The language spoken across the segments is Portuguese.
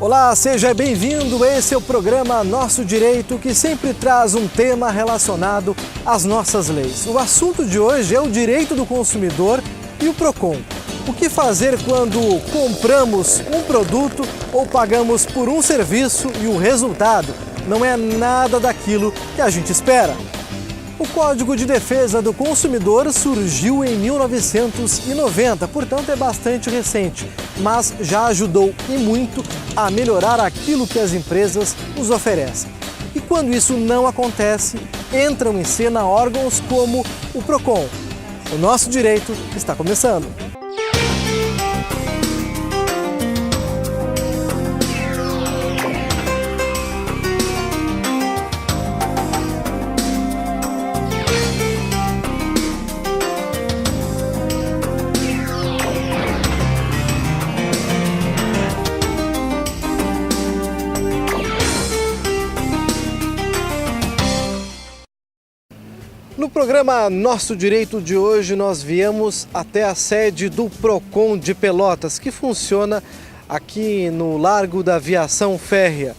Olá, seja bem-vindo. Esse é o programa Nosso Direito, que sempre traz um tema relacionado às nossas leis. O assunto de hoje é o direito do consumidor e o PROCON. O que fazer quando compramos um produto ou pagamos por um serviço e o resultado não é nada daquilo que a gente espera? O Código de Defesa do Consumidor surgiu em 1990, portanto é bastante recente, mas já ajudou e muito a melhorar aquilo que as empresas nos oferecem. E quando isso não acontece, entram em cena órgãos como o PROCON. O Nosso Direito está começando. No programa Nosso Direito de hoje, nós viemos até a sede do PROCON de Pelotas, que funciona aqui no Largo da Aviação Férrea.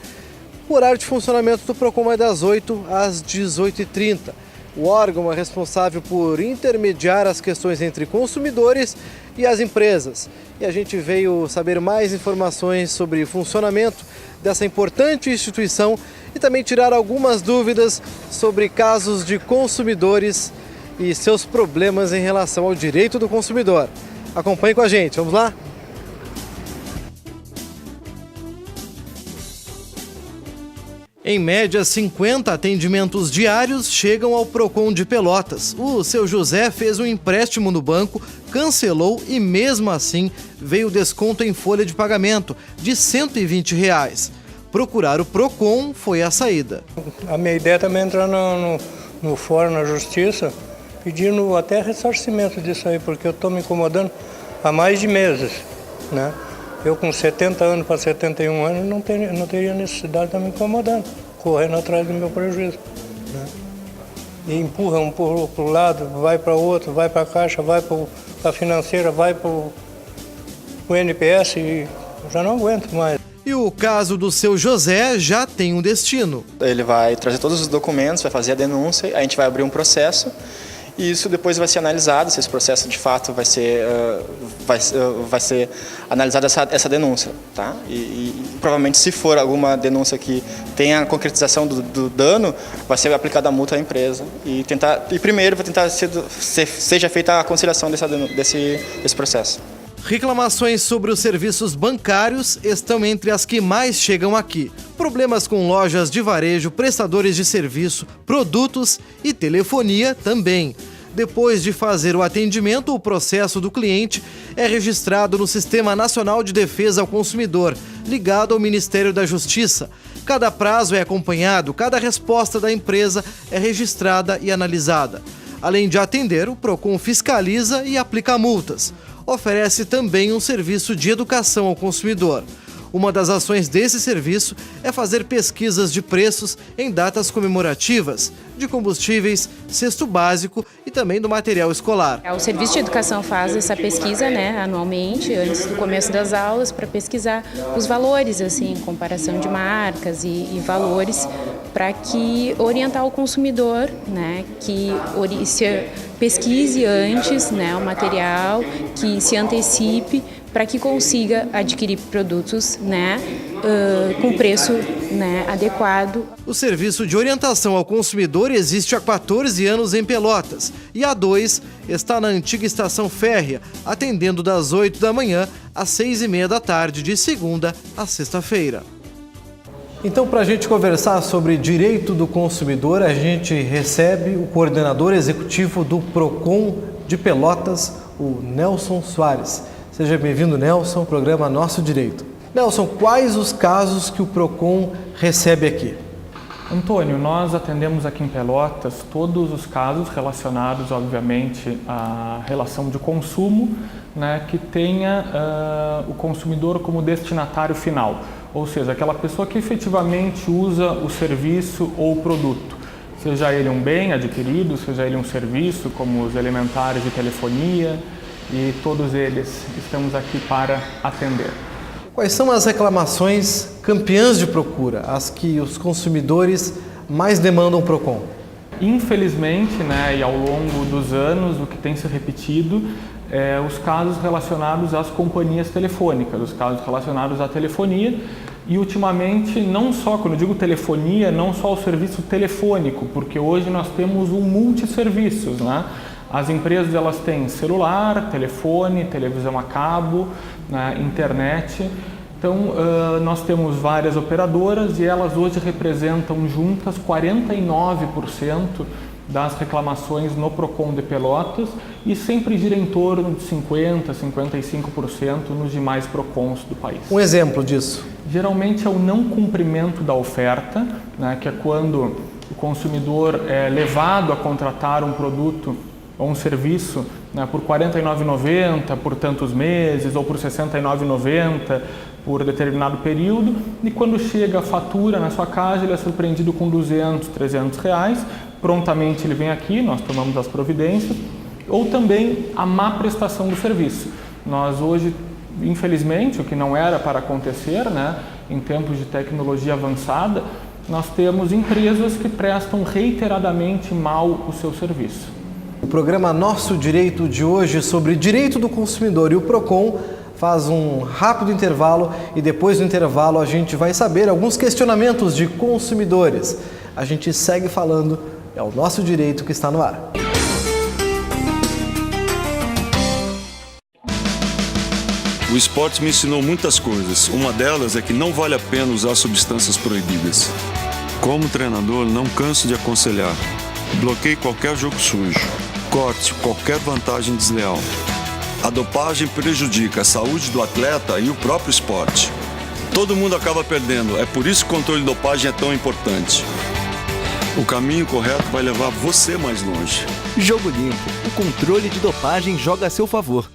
O horário de funcionamento do PROCON é das 8 às 18h30. O órgão é responsável por intermediar as questões entre consumidores e as empresas. E a gente veio saber mais informações sobre o funcionamento dessa importante instituição e também tirar algumas dúvidas sobre casos de consumidores e seus problemas em relação ao direito do consumidor. Acompanhe com a gente, vamos lá? Em média, 50 atendimentos diários chegam ao PROCON de Pelotas. O seu José fez um empréstimo no banco, cancelou e mesmo assim veio desconto em folha de pagamento de R$ 120. Procurar o PROCON foi a saída. A minha ideia também é entrar no fórum, na justiça, pedindo até ressarcimento disso aí, porque eu estou me incomodando há mais de meses, né? Eu com 70 anos para 71 anos não teria necessidade de estar me incomodando, correndo atrás do meu prejuízo, né? E empurra um para o lado, vai para outro, vai para a Caixa, vai para a financeira, vai para o NPS e já não aguento mais. E o caso do seu José já tem um destino. Ele vai trazer todos os documentos, vai fazer a denúncia, a gente vai abrir um processo e isso depois vai ser analisado, se esse processo de fato vai ser analisada essa denúncia, tá? E provavelmente se for alguma denúncia que tenha a concretização do dano, vai ser aplicada a multa à empresa e primeiro vai tentar seja feita a conciliação desse processo. Reclamações sobre os serviços bancários estão entre as que mais chegam aqui. Problemas com lojas de varejo, prestadores de serviço, produtos e telefonia também. Depois de fazer o atendimento, o processo do cliente é registrado no Sistema Nacional de Defesa ao Consumidor, ligado ao Ministério da Justiça. Cada prazo é acompanhado, cada resposta da empresa é registrada e analisada. Além de atender, o PROCON fiscaliza e aplica multas. Oferece também um serviço de educação ao consumidor. Uma das ações desse serviço é fazer pesquisas de preços em datas comemorativas, de combustíveis, cesto básico e também do material escolar. O Serviço de Educação faz essa pesquisa, anualmente, antes do começo das aulas, para pesquisar os valores, assim, comparação de marcas e valores, para que orientar o consumidor, que se pesquise antes, o material, que se antecipe para que consiga adquirir produtos, com preço, adequado. O serviço de orientação ao consumidor existe há 14 anos em Pelotas e há 2 está na antiga estação férrea, atendendo das 8 da manhã às 6h30 da tarde, de segunda a sexta-feira. Então, para a gente conversar sobre direito do consumidor, a gente recebe o coordenador executivo do PROCON de Pelotas, o Nelson Soares. Seja bem-vindo, Nelson, ao programa Nosso Direito. Nelson, quais os casos que o PROCON recebe aqui? Antônio, nós atendemos aqui em Pelotas todos os casos relacionados, obviamente, à relação de consumo, que tenha o consumidor como destinatário final, ou seja, aquela pessoa que efetivamente usa o serviço ou o produto, seja ele um bem adquirido, seja ele um serviço, como os elementares de telefonia, e todos eles estamos aqui para atender. Quais são as reclamações campeãs de procura, as que os consumidores mais demandam o PROCON? Infelizmente, né, e ao longo dos anos, o que tem se repetido é os casos relacionados às companhias telefônicas, os casos relacionados à telefonia. E ultimamente, não só, quando eu digo telefonia, não só o serviço telefônico, porque hoje nós temos um multisserviços, né? As empresas, elas têm celular, telefone, televisão a cabo, né, internet. Então, nós temos várias operadoras e elas hoje representam juntas 49% das reclamações no PROCON de Pelotas e sempre gira em torno de 50%, 55% nos demais PROCONs do país. Um exemplo disso? Geralmente é o não cumprimento da oferta, né, que é quando o consumidor é levado a contratar um produto ou um serviço, né, por R$ 49,90 por tantos meses ou por R$ 69,90 por determinado período, e quando chega a fatura na sua casa, ele é surpreendido com R$200, R$300, prontamente ele vem aqui, nós tomamos as providências, ou também a má prestação do serviço. Nós hoje, infelizmente, o que não era para acontecer, né, em tempos de tecnologia avançada, nós temos empresas que prestam reiteradamente mal o seu serviço. O programa Nosso Direito de hoje sobre direito do consumidor e o PROCON faz um rápido intervalo e depois do intervalo a gente vai saber alguns questionamentos de consumidores. A gente segue falando, é o Nosso Direito que está no ar. O esporte me ensinou muitas coisas. Uma delas é que não vale a pena usar substâncias proibidas. Como treinador, não canso de aconselhar. Bloqueie qualquer jogo sujo. Corte qualquer vantagem desleal. A dopagem prejudica a saúde do atleta e o próprio esporte. Todo mundo acaba perdendo, é por isso que o controle de dopagem é tão importante. O caminho correto vai levar você mais longe. Jogo Limpo, o controle de dopagem joga a seu favor.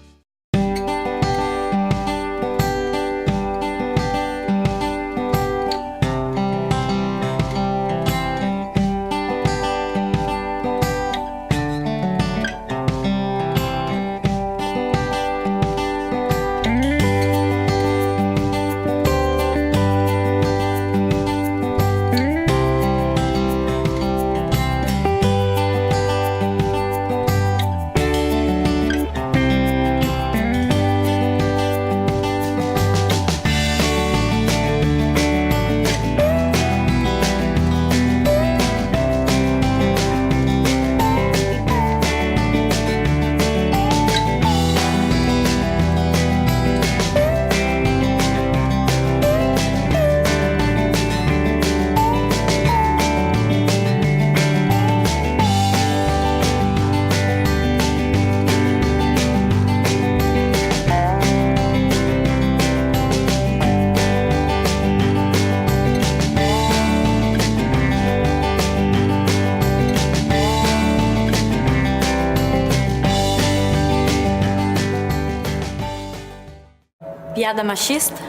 Piada machista?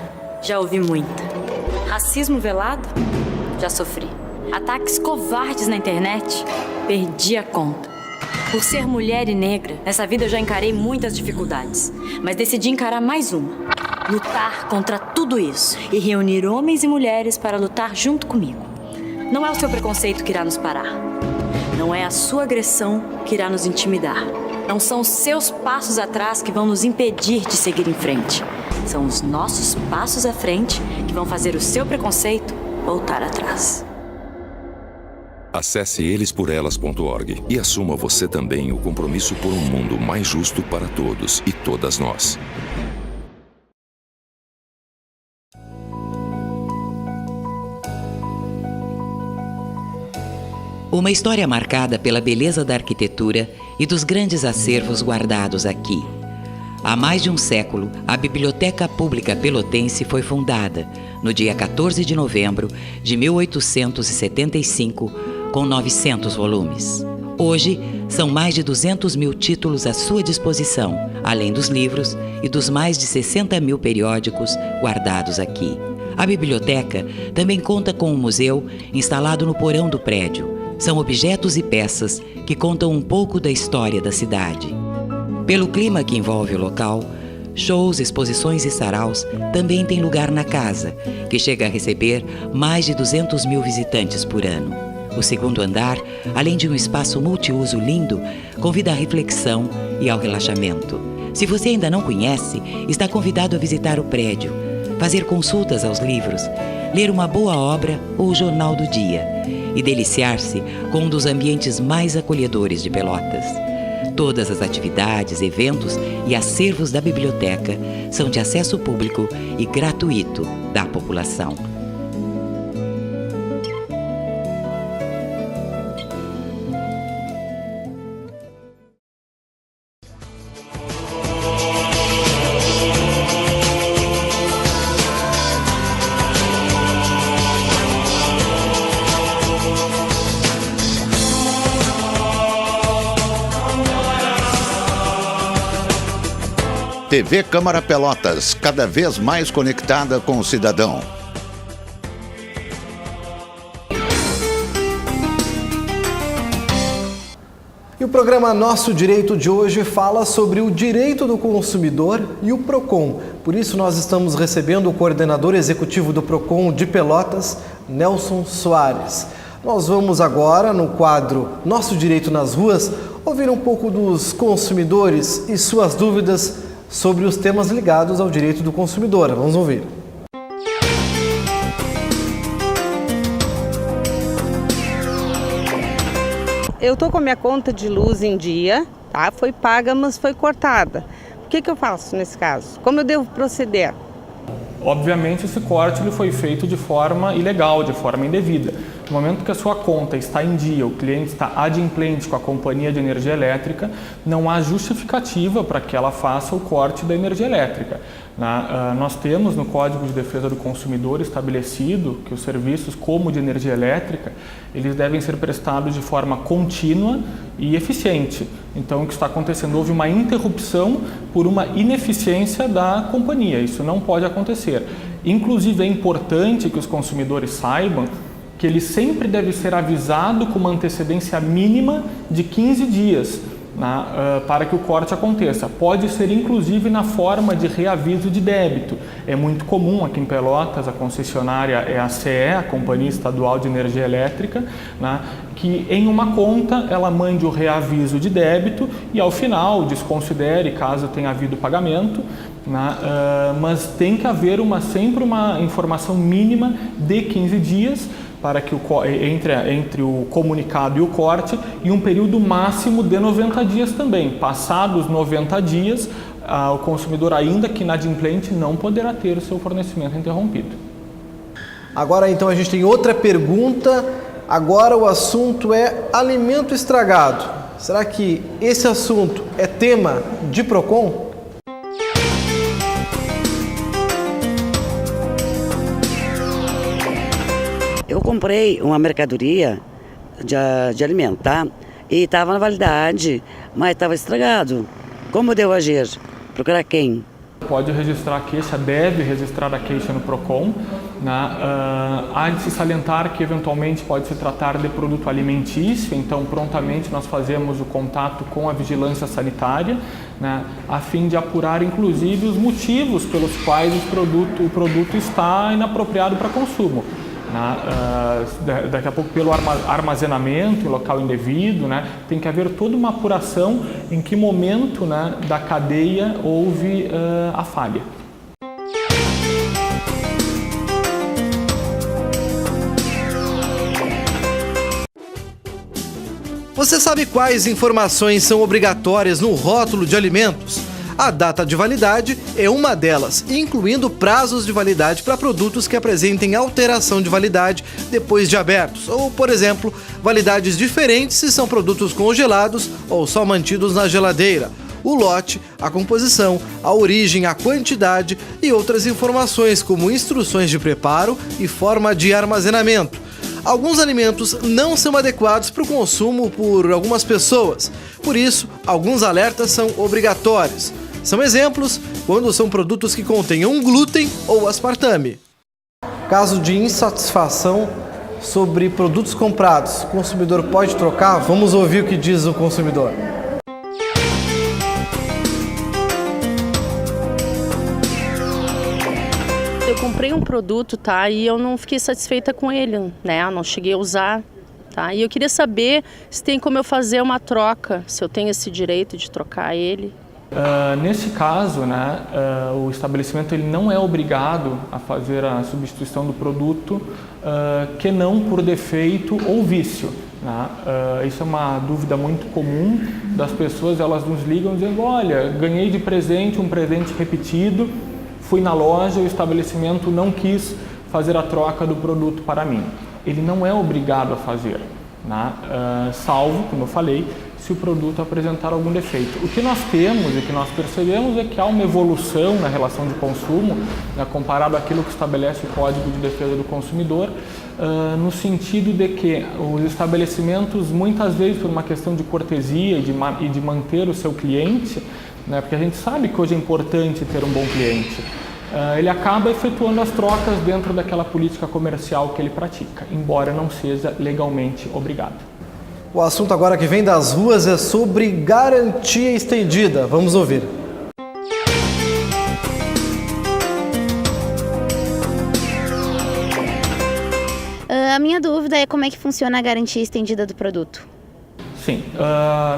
Já ouvi muita. Racismo velado? Já sofri. Ataques covardes na internet? Perdi a conta. Por ser mulher e negra, nessa vida eu já encarei muitas dificuldades, mas decidi encarar mais uma. Lutar contra tudo isso e reunir homens e mulheres para lutar junto comigo. Não é o seu preconceito que irá nos parar. Não é a sua agressão que irá nos intimidar. Não são os seus passos atrás que vão nos impedir de seguir em frente. São os nossos passos à frente que vão fazer o seu preconceito voltar atrás. Acesse elesporelas.org e assuma você também o compromisso por um mundo mais justo para todos e todas nós. Uma história marcada pela beleza da arquitetura e dos grandes acervos guardados aqui. Há mais de um século, a Biblioteca Pública Pelotense foi fundada, no dia 14 de novembro de 1875, com 900 volumes. Hoje, são mais de 200 mil títulos à sua disposição, além dos livros e dos mais de 60 mil periódicos guardados aqui. A biblioteca também conta com um museu instalado no porão do prédio. São objetos e peças que contam um pouco da história da cidade. Pelo clima que envolve o local, Shows, exposições e saraus também têm lugar na casa, que chega a receber mais de 200 mil visitantes por ano. O segundo andar, além de um espaço multiuso lindo, convida à reflexão e ao relaxamento. Se você ainda não conhece, está convidado a visitar o prédio, fazer consultas aos livros, ler uma boa obra ou o jornal do dia e deliciar-se com um dos ambientes mais acolhedores de Pelotas. Todas as atividades, eventos e acervos da biblioteca são de acesso público e gratuito da população. TV Câmara Pelotas, cada vez mais conectada com o cidadão. E o programa Nosso Direito de hoje fala sobre o direito do consumidor e o PROCON. Por isso nós estamos recebendo o coordenador executivo do PROCON de Pelotas, Nelson Soares. Nós vamos agora, no quadro Nosso Direito nas Ruas, ouvir um pouco dos consumidores e suas dúvidas sobre os temas ligados ao direito do consumidor. Vamos ouvir. Eu estou com a minha conta de luz em dia, tá? Foi paga, mas foi cortada. O que eu faço nesse caso? Como eu devo proceder? Obviamente, esse corte ele foi feito de forma ilegal, de forma indevida. No momento que a sua conta está em dia, o cliente está adimplente com a companhia de energia elétrica, não há justificativa para que ela faça o corte da energia elétrica. Nós temos no Código de Defesa do Consumidor estabelecido que os serviços como de energia elétrica, eles devem ser prestados de forma contínua e eficiente. Então, o que está acontecendo? Houve uma interrupção por uma ineficiência da companhia. Isso não pode acontecer. Inclusive, é importante que os consumidores saibam que ele sempre deve ser avisado com uma antecedência mínima de 15 dias para que o corte aconteça. Pode ser inclusive na forma de reaviso de débito. É muito comum aqui em Pelotas, a concessionária é a CE, a Companhia Estadual de Energia Elétrica, que em uma conta ela mande o reaviso de débito e ao final desconsidere caso tenha havido pagamento, mas tem que haver sempre uma informação mínima de 15 dias para que entre o comunicado e o corte, e um período máximo de 90 dias também. Passados 90 dias, o consumidor, ainda que inadimplente, não poderá ter o seu fornecimento interrompido. Agora, então, a gente tem outra pergunta. Agora o assunto é alimento estragado. Será que esse assunto é tema de PROCON? Eu comprei uma mercadoria de alimento, tá? E estava na validade, mas estava estragado. Como eu devo agir? Procurar quem? Pode registrar a queixa, deve registrar a queixa no PROCON. Há de se salientar que eventualmente pode se tratar de produto alimentício, então prontamente nós fazemos o contato com a vigilância sanitária, a fim de apurar inclusive os motivos pelos quais o produto está inapropriado para consumo. Daqui a pouco pelo armazenamento em local indevido, tem que haver toda uma apuração em que momento da cadeia houve a falha. Você sabe quais informações são obrigatórias no rótulo de alimentos? A data de validade é uma delas, incluindo prazos de validade para produtos que apresentem alteração de validade depois de abertos, ou, por exemplo, validades diferentes se são produtos congelados ou só mantidos na geladeira. O lote, a composição, a origem, a quantidade e outras informações como instruções de preparo e forma de armazenamento. Alguns alimentos não são adequados para o consumo por algumas pessoas, por isso, alguns alertas são obrigatórios. São exemplos quando são produtos que contenham glúten ou aspartame. Caso de insatisfação sobre produtos comprados, o consumidor pode trocar? Vamos ouvir o que diz o consumidor. comprei um produto, tá? E eu não fiquei satisfeita com ele, né? Eu não cheguei a usar, tá? E eu queria saber se tem como eu fazer uma troca, se eu tenho esse direito de trocar ele. Nesse caso, né, o estabelecimento ele não é obrigado a fazer a substituição do produto que não por defeito ou vício. Né? Isso é uma dúvida muito comum das pessoas, elas nos ligam dizendo, olha, ganhei de presente um presente repetido, fui na loja, o estabelecimento não quis fazer a troca do produto para mim. Ele não é obrigado a fazer, né? Salvo, como eu falei, se o produto apresentar algum defeito. O que nós temos e o que nós percebemos é que há uma evolução na relação de consumo, né, comparado àquilo que estabelece o Código de Defesa do Consumidor, no sentido de que os estabelecimentos, muitas vezes por uma questão de cortesia e de manter o seu cliente, né, porque a gente sabe que hoje é importante ter um bom cliente, ele acaba efetuando as trocas dentro daquela política comercial que ele pratica, embora não seja legalmente obrigado. O assunto agora que vem das ruas é sobre garantia estendida. Vamos ouvir. A minha dúvida é como é que funciona a garantia estendida do produto. Sim,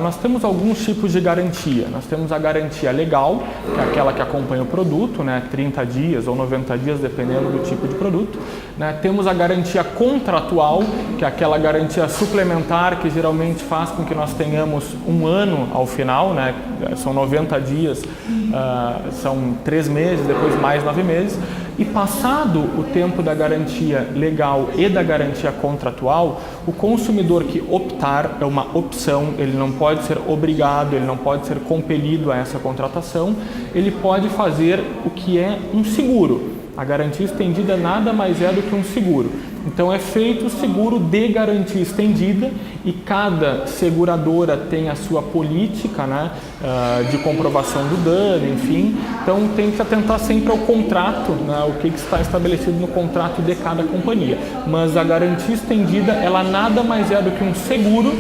nós temos alguns tipos de garantia. Nós temos a garantia legal, que é aquela que acompanha o produto, né, 30 dias ou 90 dias, dependendo do tipo de produto. Né? Temos a garantia contratual, que é aquela garantia suplementar, que geralmente faz com que nós tenhamos um ano ao final, né? São 90 dias, são 3 meses, depois mais 9 meses. E passado o tempo da garantia legal e da garantia contratual, o consumidor que optar, é uma opção, ele não pode ser obrigado, ele não pode ser compelido a essa contratação, ele pode fazer o que é um seguro. A garantia estendida nada mais é do que um seguro. Então é feito o seguro de garantia estendida e cada seguradora tem a sua política, né, de comprovação do dano, enfim. Então tem que atentar sempre ao contrato, né, o que está estabelecido no contrato de cada companhia. Mas a garantia estendida, ela nada mais é do que um seguro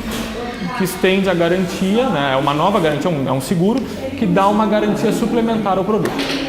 que estende a garantia, né, é uma nova garantia, é um seguro que dá uma garantia suplementar ao produto.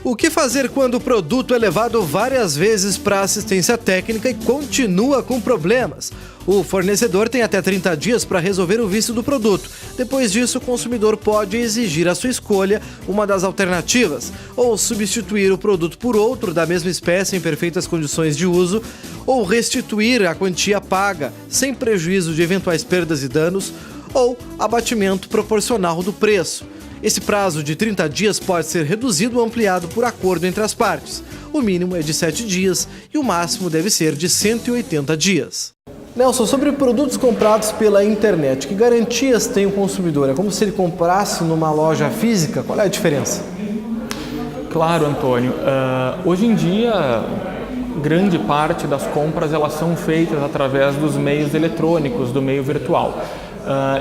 O que fazer quando o produto é levado várias vezes para assistência técnica e continua com problemas? O fornecedor tem até 30 dias para resolver o vício do produto. Depois disso, o consumidor pode exigir a sua escolha, uma das alternativas, ou substituir o produto por outro da mesma espécie em perfeitas condições de uso, ou restituir a quantia paga, sem prejuízo de eventuais perdas e danos, ou abatimento proporcional do preço. Esse prazo de 30 dias pode ser reduzido ou ampliado por acordo entre as partes. O mínimo é de 7 dias e o máximo deve ser de 180 dias. Nelson, sobre produtos comprados pela internet, que garantias tem o consumidor? É como se ele comprasse numa loja física? Qual é a diferença? Claro, Antônio. Hoje em dia, grande parte das compras elas são feitas através dos meios eletrônicos, do meio virtual.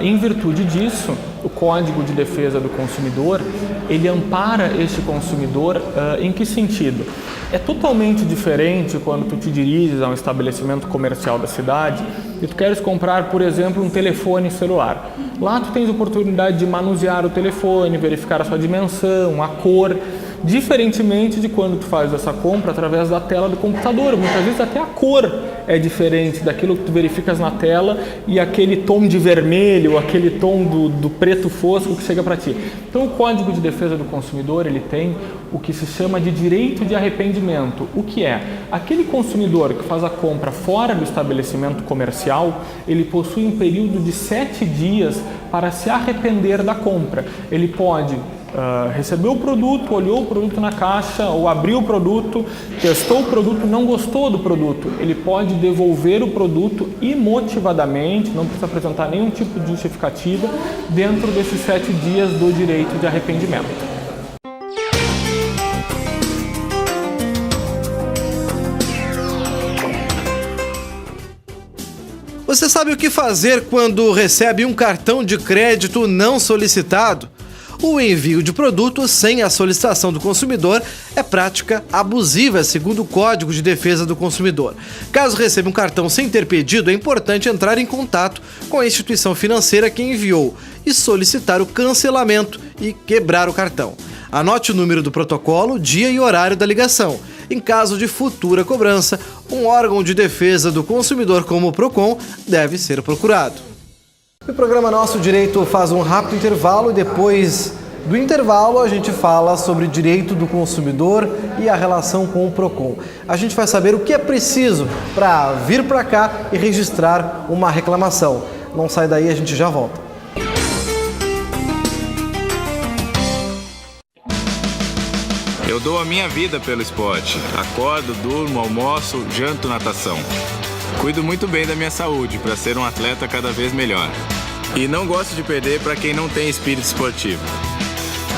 Em virtude disso, o Código de Defesa do Consumidor, ele ampara este consumidor em que sentido? É totalmente diferente quando tu te diriges a um estabelecimento comercial da cidade e tu queres comprar, por exemplo, um telefone celular. Lá tu tens a oportunidade de manusear o telefone, verificar a sua dimensão, a cor, diferentemente de quando tu faz essa compra através da tela do computador. Muitas vezes até a cor é diferente daquilo que tu verificas na tela e aquele tom de vermelho, aquele tom do preto fosco que chega para ti. Então o Código de Defesa do Consumidor, ele tem o que se chama de direito de arrependimento. O que é? Aquele consumidor que faz a compra fora do estabelecimento comercial, ele possui um período de 7 dias para se arrepender da compra. Ele pode recebeu o produto, olhou o produto na caixa ou abriu o produto, testou o produto, não gostou do produto, ele pode devolver o produto imotivadamente, não precisa apresentar nenhum tipo de justificativa dentro desses 7 dias do direito de arrependimento. Você sabe o que fazer quando recebe um cartão de crédito não solicitado? O envio de produtos sem a solicitação do consumidor é prática abusiva, segundo o Código de Defesa do Consumidor. Caso receba um cartão sem ter pedido, é importante entrar em contato com a instituição financeira que enviou e solicitar o cancelamento e quebrar o cartão. Anote o número do protocolo, dia e horário da ligação. Em caso de futura cobrança, um órgão de defesa do consumidor como o PROCON deve ser procurado. O programa Nosso Direito faz um rápido intervalo e depois do intervalo a gente fala sobre direito do consumidor e a relação com o PROCON. A gente vai saber o que é preciso para vir para cá e registrar uma reclamação. Não sai daí, a gente já volta. Eu dou a minha vida pelo esporte. Acordo, durmo, almoço, janto, natação. Cuido muito bem da minha saúde para ser um atleta cada vez melhor. E não gosto de perder para quem não tem espírito esportivo.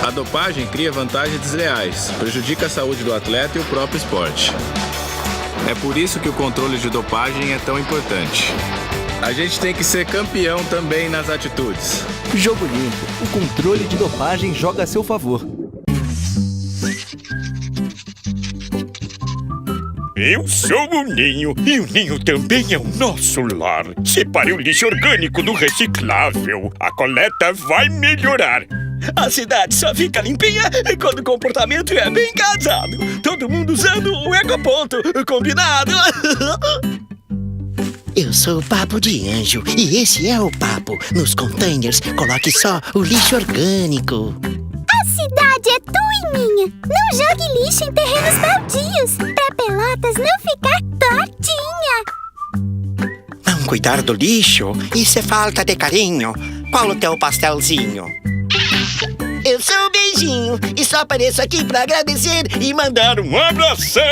A dopagem cria vantagens desleais, prejudica a saúde do atleta e o próprio esporte. É por isso que o controle de dopagem é tão importante. A gente tem que ser campeão também nas atitudes. Jogo Limpo. O controle de dopagem joga a seu favor. Eu sou o Ninho e o Ninho também é o nosso lar. Separe o lixo orgânico do reciclável. A coleta vai melhorar. A cidade só fica limpinha quando o comportamento é bem casado. Todo mundo usando o ecoponto, combinado? Eu sou o Papo de Anjo e esse é o papo. Nos containers, coloque só o lixo orgânico. A cidade é tua e minha. Não jogue lixo em terrenos baldios, pra Pelotas não ficar tortinha. Não cuidar do lixo? Isso é falta de carinho. Qual o teu pastelzinho? Eu sou o Beijinho e só apareço aqui pra agradecer e mandar um abração.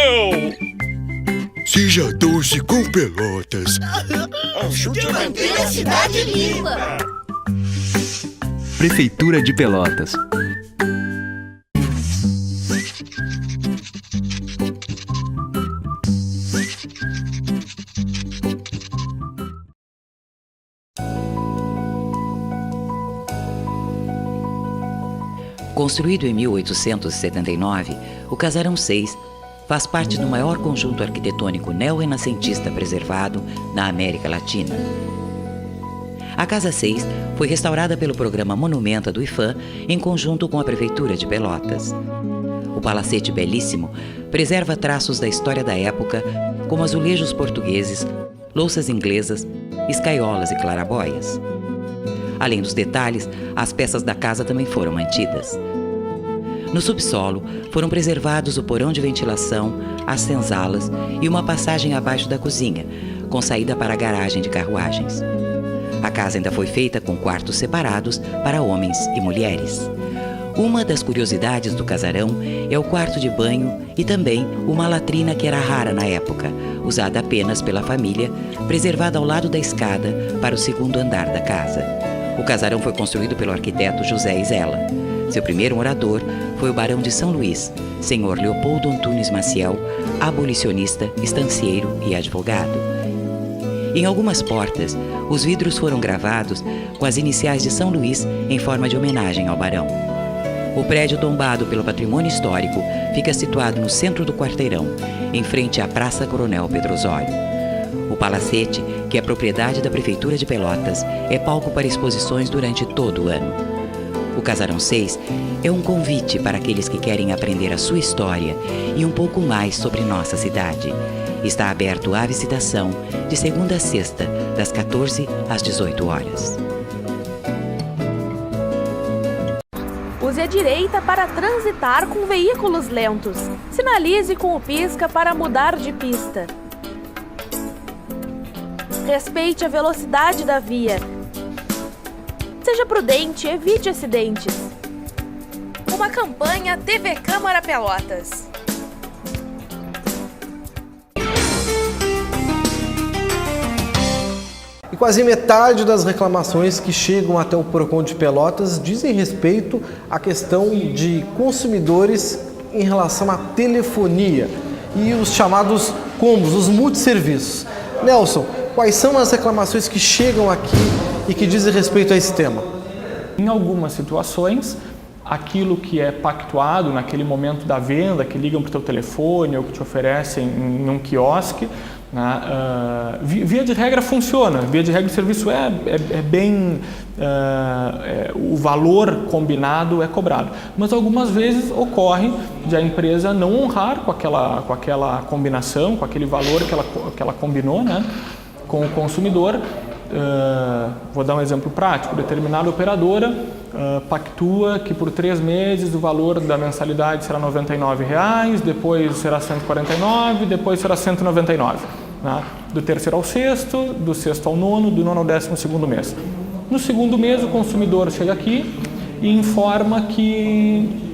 Seja doce com Pelotas. Ajude a manter a cidade limpa. Prefeitura de Pelotas. Construído em 1879, o Casarão 6 faz parte do maior conjunto arquitetônico neo-renascentista preservado na América Latina. A Casa 6 foi restaurada pelo programa Monumenta do IFAM em conjunto com a Prefeitura de Pelotas. O palacete belíssimo preserva traços da história da época, como azulejos portugueses, louças inglesas, escaiolas e clarabóias. Além dos detalhes, as peças da casa também foram mantidas. No subsolo, foram preservados o porão de ventilação, as senzalas e uma passagem abaixo da cozinha, com saída para a garagem de carruagens. A casa ainda foi feita com quartos separados para homens e mulheres. Uma das curiosidades do casarão é o quarto de banho e também uma latrina que era rara na época, usada apenas pela família, preservada ao lado da escada para o segundo andar da casa. O casarão foi construído pelo arquiteto José Isela. Seu primeiro morador foi o Barão de São Luís, senhor Leopoldo Antunes Maciel, abolicionista, estancieiro e advogado. Em algumas portas, os vidros foram gravados com as iniciais de São Luís em forma de homenagem ao barão. O prédio tombado pelo patrimônio histórico fica situado no centro do quarteirão, em frente à Praça Coronel Pedro Osório. O palacete, que é propriedade da Prefeitura de Pelotas, é palco para exposições durante todo o ano. O Casarão 6 é um convite para aqueles que querem aprender a sua história e um pouco mais sobre nossa cidade. Está aberto à visitação de segunda a sexta, das 14 às 18 horas. Use a direita para transitar com veículos lentos. Sinalize com o pisca para mudar de pista. Respeite a velocidade da via. Seja prudente, evite acidentes. Uma campanha TV Câmara Pelotas. E quase metade das reclamações que chegam até o PROCON de Pelotas dizem respeito à questão de consumidores em relação à telefonia e os chamados combos, os multisserviços. Nelson, quais são as reclamações que chegam aqui e que dizem respeito a esse tema? Em algumas situações, aquilo que é pactuado naquele momento da venda, que ligam para o teu telefone ou que te oferecem em um quiosque, Né? Via de regra funciona, via de regra o serviço é bem, o valor combinado é cobrado, mas algumas vezes ocorre de a empresa não honrar com aquela combinação, com aquele valor que ela combinou, né, com o consumidor. Vou dar um exemplo prático: determinada operadora pactua que por 3 meses o valor da mensalidade será R$ 99, depois será 149, depois será 199, né? Do terceiro ao sexto, do sexto ao nono, do nono ao 12º mês. No segundo mês o consumidor chega aqui e informa que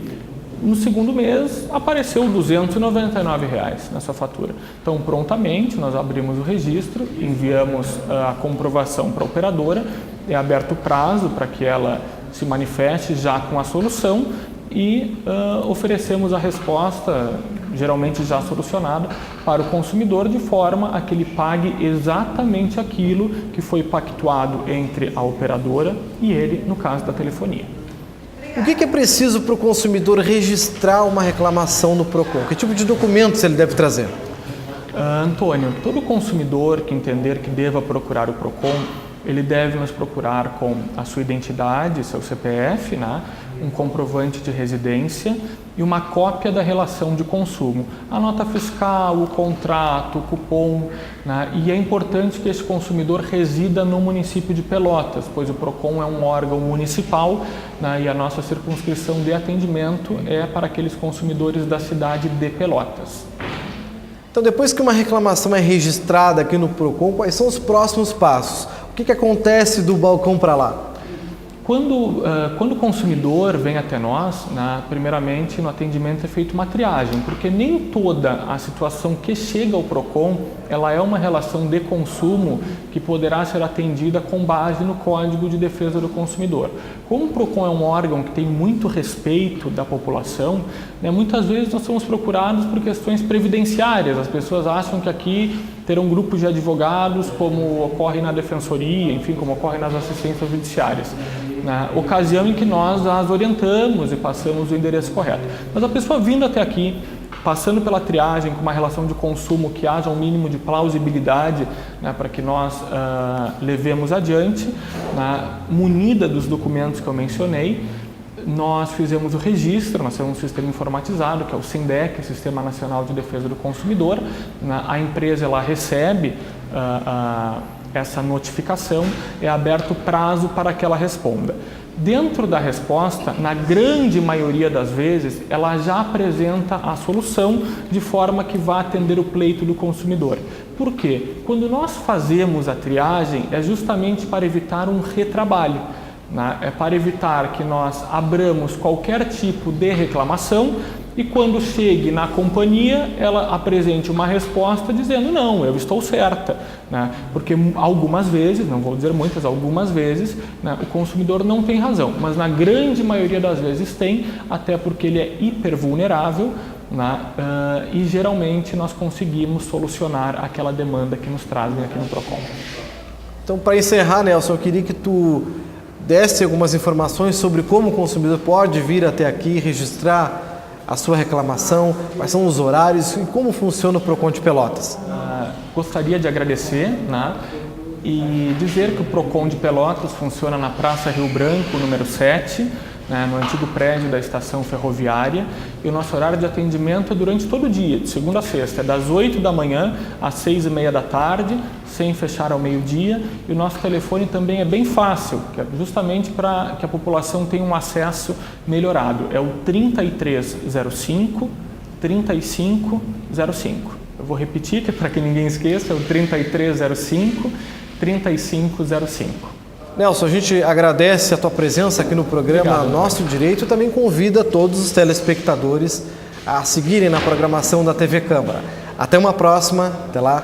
no segundo mês apareceu R$ 299 na sua fatura. Então, prontamente, nós abrimos o registro, enviamos a comprovação para a operadora, é aberto o prazo para que ela se manifeste já com a solução e oferecemos a resposta, geralmente já solucionada, para o consumidor, de forma a que ele pague exatamente aquilo que foi pactuado entre a operadora e ele, no caso da telefonia. O que é preciso para o consumidor registrar uma reclamação no PROCON? Que tipo de documentos ele deve trazer? Antônio, todo consumidor que entender que deva procurar o PROCON, ele deve nos procurar com a sua identidade, seu CPF, né, um comprovante de residência e uma cópia da relação de consumo, a nota fiscal, o contrato, o cupom, né, e é importante que esse consumidor resida no município de Pelotas, pois o PROCON é um órgão municipal, né, e a nossa circunscrição de atendimento é para aqueles consumidores da cidade de Pelotas. Então, depois que uma reclamação é registrada aqui no PROCON, quais são os próximos passos? O que acontece do balcão para lá? Quando o consumidor vem até nós, né, primeiramente no atendimento é feita uma triagem, porque nem toda a situação que chega ao PROCON ela é uma relação de consumo que poderá ser atendida com base no Código de Defesa do Consumidor. Como o PROCON é um órgão que tem muito respeito da população, né, muitas vezes nós somos procurados por questões previdenciárias. As pessoas acham que aqui terão grupos de advogados, como ocorre na defensoria, enfim, como ocorre nas assistências judiciárias. Na ocasião em que nós as orientamos e passamos o endereço correto. Mas a pessoa vindo até aqui, passando pela triagem com uma relação de consumo que haja um mínimo de plausibilidade, né, para que nós levemos adiante, né, munida dos documentos que eu mencionei, nós fizemos o registro, nós temos um sistema informatizado, que é o SINDEC, Sistema Nacional de Defesa do Consumidor. A empresa ela recebe essa notificação, é aberto prazo para que ela responda. Dentro da resposta, na grande maioria das vezes, ela já apresenta a solução de forma que vá atender o pleito do consumidor. Por quê? Quando nós fazemos a triagem, é justamente para evitar um retrabalho, né? É para evitar que nós abramos qualquer tipo de reclamação e quando chegue na companhia, ela apresente uma resposta dizendo não, eu estou certa, né? Porque algumas vezes, não vou dizer muitas, algumas vezes, né, o consumidor não tem razão, mas na grande maioria das vezes tem, até porque ele é hipervulnerável, né, e geralmente nós conseguimos solucionar aquela demanda que nos trazem aqui no PROCON. Então, para encerrar, Nelson, eu queria que tu desse algumas informações sobre como o consumidor pode vir até aqui registrar a sua reclamação, quais são os horários e como funciona o PROCON de Pelotas. Gostaria de agradecer, né, e dizer que o PROCON de Pelotas funciona na Praça Rio Branco, número 7, né, no antigo prédio da estação ferroviária, e o nosso horário de atendimento é durante todo o dia, de segunda a sexta, é das 8 da manhã às 6h30 da tarde, sem fechar ao meio-dia, e o nosso telefone também é bem fácil, que é justamente para que a população tenha um acesso melhorado, é o 3305 3505. Eu vou repetir, que é para que ninguém esqueça, é o 3305 3505. Nelson, a gente agradece a tua presença aqui no programa. Obrigado, Nosso Direito, e também convida todos os telespectadores a seguirem na programação da TV Câmara. Até uma próxima, até lá.